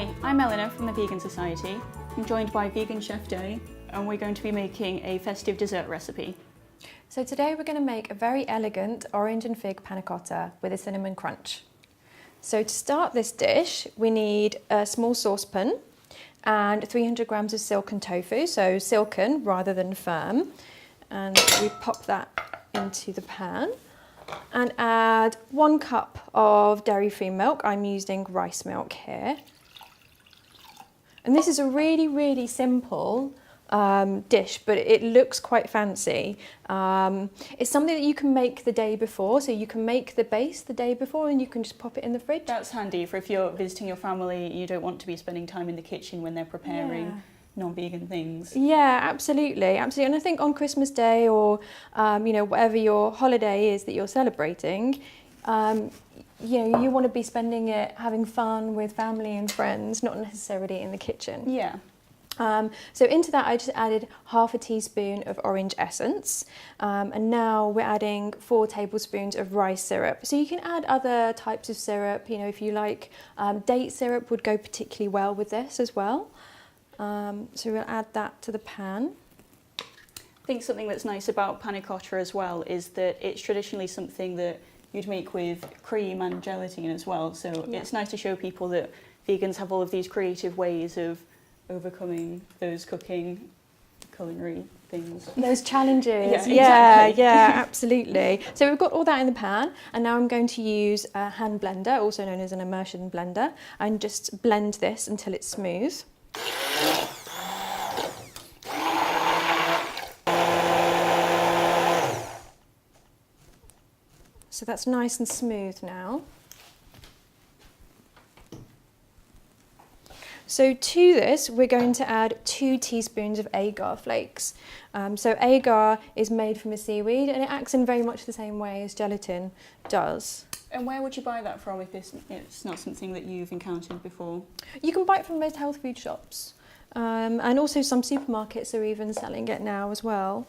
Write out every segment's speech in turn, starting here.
Hi, I'm Eleanor from the Vegan Society. I'm joined by Vegan Chef Day, and we're going to be making a festive dessert recipe. So today we're going to make a very elegant orange and fig panna cotta with a cinnamon crunch. So to start this dish, we need a small saucepan and 300 grams of silken tofu, so silken rather than firm. And we pop that into the pan and add 1 cup of dairy-free milk. I'm using rice milk here. And this is a really, really simple dish, but it looks quite fancy. It's something that you can make the day before, so you can make the base the day before and you can just pop it in the fridge. That's handy for if you're visiting your family, you don't want to be spending time in the kitchen when they're preparing non-vegan things. Yeah, absolutely, absolutely. And I think on Christmas Day or whatever your holiday is that you're celebrating, you want to be spending it having fun with family and friends, not necessarily in the kitchen. Yeah. So into that I just added half a teaspoon of orange essence, and now we're adding 4 tablespoons of rice syrup. So you can add other types of syrup, if you like. Date syrup would go particularly well with this as well. So we'll add that to the pan. I think something that's nice about panna cotta as well is that it's traditionally something that you'd make with cream and gelatine as well. So it's nice to show people that vegans have all of these creative ways of overcoming those cooking, culinary things. Those challenges. Yeah, exactly. Yeah, absolutely. So we've got all that in the pan, and now I'm going to use a hand blender, also known as an immersion blender, and just blend this until it's smooth. So that's nice and smooth now. So to this, we're going to add 2 teaspoons of agar flakes. So agar is made from a seaweed and it acts in very much the same way as gelatin does. And where would you buy that from if it's not something that you've encountered before? You can buy it from most health food shops. And also some supermarkets are even selling it now as well.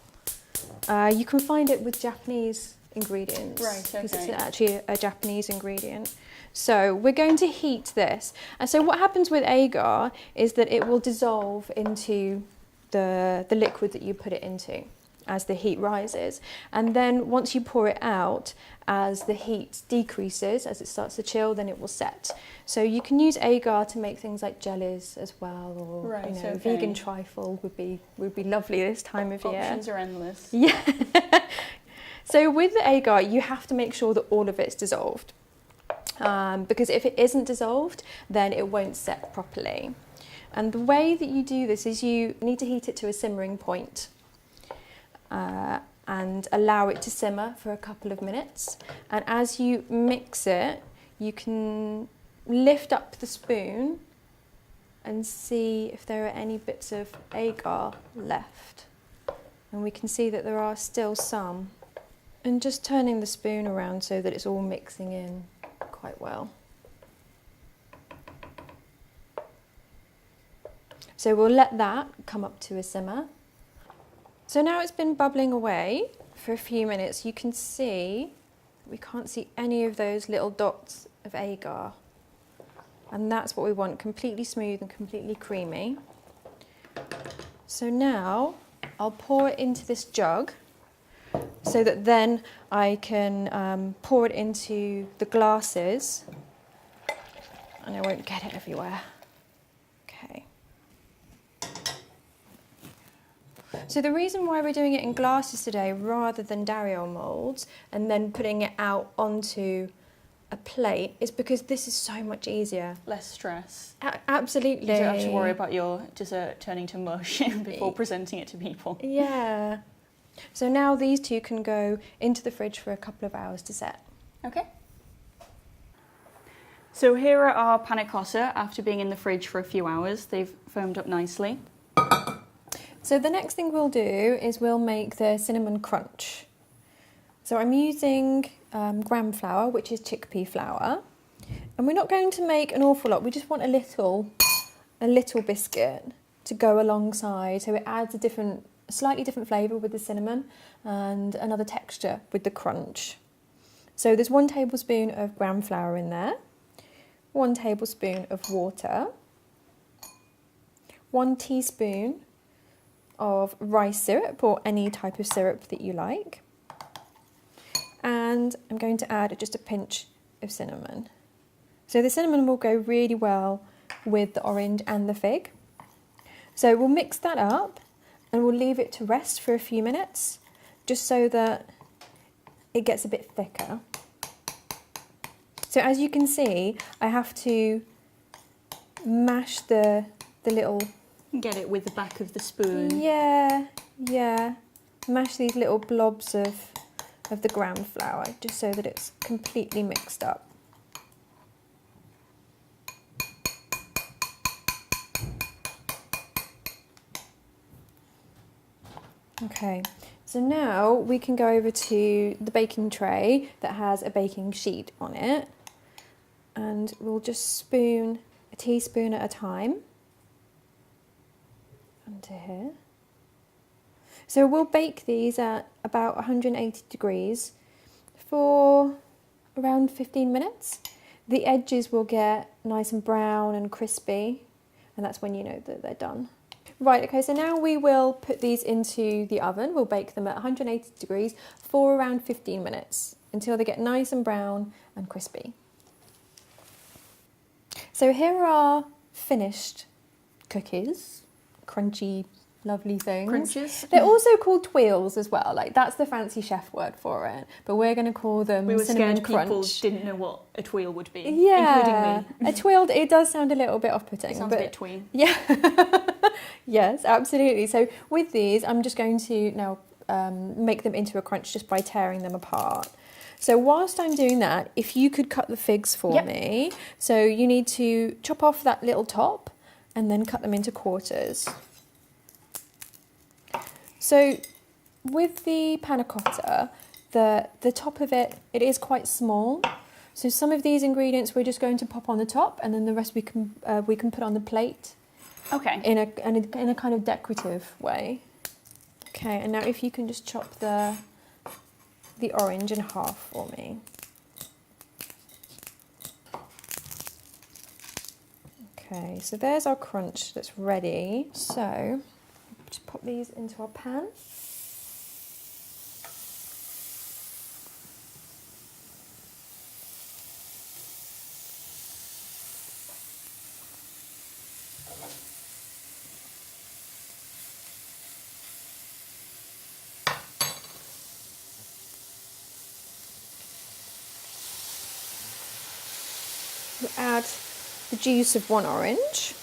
You can find it with Japanese ingredients. Right, okay. Because it's actually a Japanese ingredient. So we're going to heat this. And so what happens with agar is that it will dissolve into the liquid that you put it into as the heat rises. And then once you pour it out, as the heat decreases, as it starts to chill, then it will set. So you can use agar to make things like jellies as well, or vegan trifle would be lovely this time of year. Options are endless. Yeah. So with the agar, you have to make sure that all of it's dissolved. Because if it isn't dissolved, then it won't set properly. And the way that you do this is you need to heat it to a simmering point and allow it to simmer for a couple of minutes. And as you mix it, you can lift up the spoon and see if there are any bits of agar left. And we can see that there are still some. And just turning the spoon around so that it's all mixing in quite well. So we'll let that come up to a simmer. So now it's been bubbling away for a few minutes. You can see, we can't see any of those little dots of agar. And that's what we want, completely smooth and completely creamy. So now I'll pour it into this jug, so that then I can pour it into the glasses and I won't get it everywhere. Okay. So the reason why we're doing it in glasses today rather than Dario molds and then putting it out onto a plate is because this is so much easier. Less stress. Absolutely. You don't have to worry about your dessert turning to mush before presenting it to people. Yeah. So now these 2 can go into the fridge for a couple of hours to set. Okay. So here are our panna cotta after being in the fridge for a few hours. They've firmed up nicely. So the next thing we'll do is we'll make the cinnamon crunch. So I'm using gram flour, which is chickpea flour. And we're not going to make an awful lot. We just want a little biscuit to go alongside. So it adds a slightly different flavour with the cinnamon and another texture with the crunch. So there's 1 tablespoon of gram flour in there, 1 tablespoon of water, 1 teaspoon of rice syrup, or any type of syrup that you like. And I'm going to add just a pinch of cinnamon. So the cinnamon will go really well with the orange and the fig. So we'll mix that up and we'll leave it to rest for a few minutes, just so that it gets a bit thicker. So as you can see, I have to mash the little... Get it with the back of the spoon. Yeah. Mash these little blobs of the gram flour, just so that it's completely mixed up. Okay, so now we can go over to the baking tray that has a baking sheet on it, and we'll just spoon a teaspoon at a time onto here. So we'll bake these at about 180 degrees for around 15 minutes. The edges will get nice and brown and crispy, and that's when you know that they're done. Right, okay, so now we will put these into the oven. We'll bake them at 180 degrees for around 15 minutes until they get nice and brown and crispy. So here are our finished cookies, crunchy, lovely things. Crunches. They're also called tuiles as well, like that's the fancy chef word for it, but we're going to call them We were cinnamon scared crunch. people didn't know what a tuile would be, Yeah, including me. a tuile, it does sound a little bit off-putting. It sounds but a bit tween. Yeah, yes, absolutely. So with these, I'm just going to now make them into a crunch just by tearing them apart. So whilst I'm doing that, if you could cut the figs for me. So you need to chop off that little top and then cut them into quarters. So with the panna cotta, the top of it is quite small. So some of these ingredients we're just going to pop on the top, and then the rest we can put on the plate. Okay. In a kind of decorative way. Okay, and now if you can just chop the orange in half for me. Okay, so there's our crunch that's ready. So just pop these into our pan. We'll add the juice of 1 orange.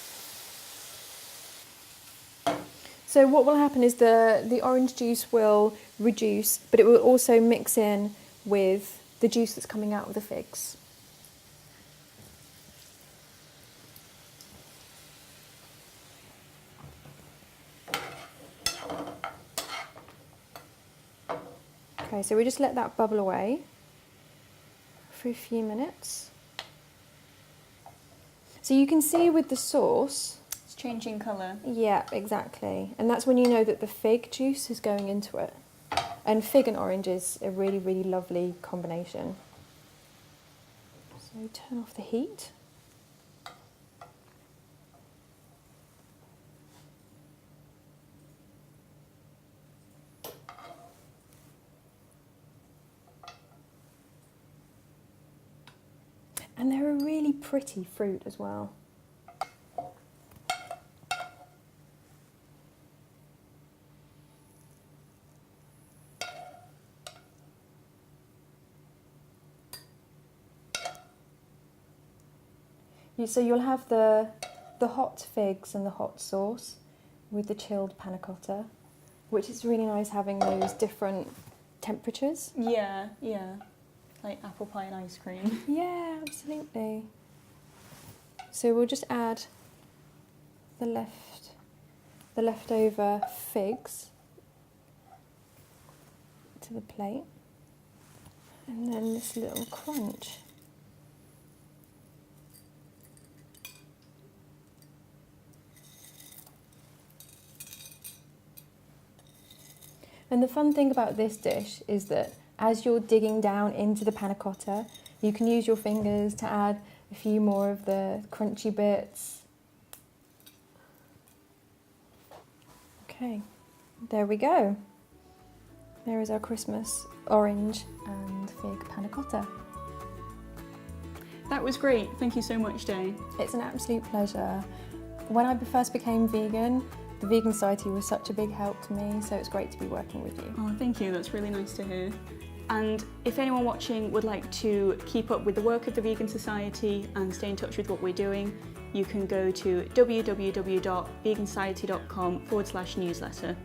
So what will happen is the orange juice will reduce, but it will also mix in with the juice that's coming out of the figs. Okay, so we just let that bubble away for a few minutes. So you can see with the sauce, It's changing colour. yeah, exactly. And that's when you know that the fig juice is going into it. And fig and orange is a really, really lovely combination. So turn off the heat. And they're a really pretty fruit as well. So you'll have the hot figs and the hot sauce with the chilled panna cotta, which is really nice having those different temperatures. Yeah. Like apple pie and ice cream. Yeah, absolutely. So we'll just add the leftover figs to the plate, and then this little crunch. And the fun thing about this dish is that as you're digging down into the panna cotta, you can use your fingers to add a few more of the crunchy bits. Okay, there we go. There is our Christmas orange and fig panna cotta. That was great. Thank you so much, Day. It's an absolute pleasure. When I first became vegan, the Vegan Society was such a big help to me, so it's great to be working with you. Oh, thank you. That's really nice to hear. And if anyone watching would like to keep up with the work of the Vegan Society and stay in touch with what we're doing, you can go to www.vegansociety.com/newsletter.